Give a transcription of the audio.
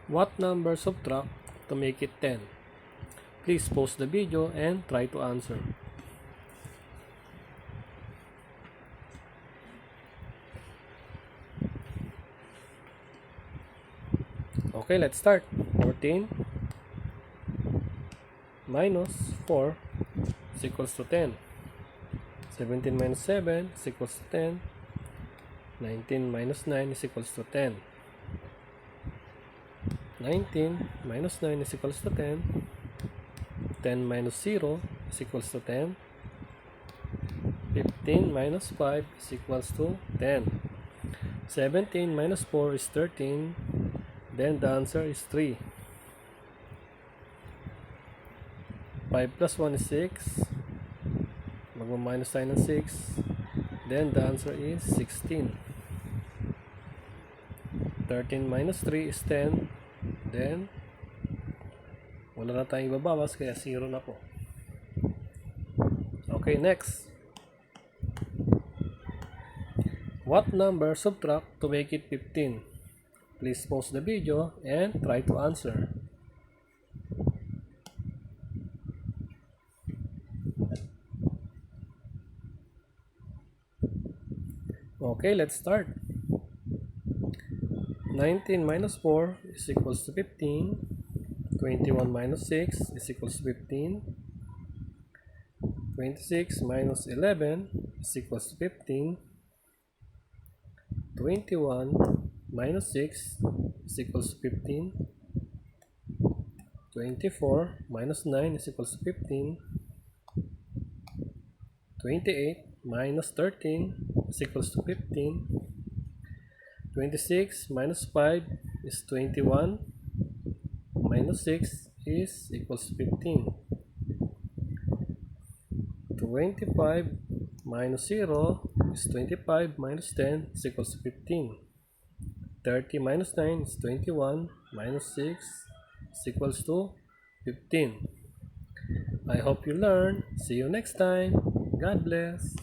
What number subtract to make it 10? Please pause the video and try to answer. Okay, let's start. 14 minus 4 is equals to 10. 17 minus 7 is equals to 10. 19 minus 9 is equals to 10. 19 minus 9 is equals to 10. 10 minus 0 is equals to 10. 15 minus 5 is equals to 10. 17 minus 4 is 13. Then the answer is 3. 5 plus 1 is 6. Magma-minus tayo ng 6. Then the answer is 16. 13 minus 3 is 10. Then wala na tayong ibabawas kaya 0 na po. Okay, next. What number subtract to make it 15? Please pause the video and try to answer. Okay, let's start. 19 minus 4 is equals to 15. 21 minus 6 is equals to 15. 26 minus 11 is equals to 15. 21 minus 6 is equals to 15. 24 minus 9 is equals to 15. 28 minus 13 is equals to 15. 26 minus 5 is 21. Minus 6 is equals to 15. 25 minus 0 is 25 minus 10 is equals to 15. 30 minus 9 is 21 minus 6 is equals to 15. I hope you learn. See you next time. God bless.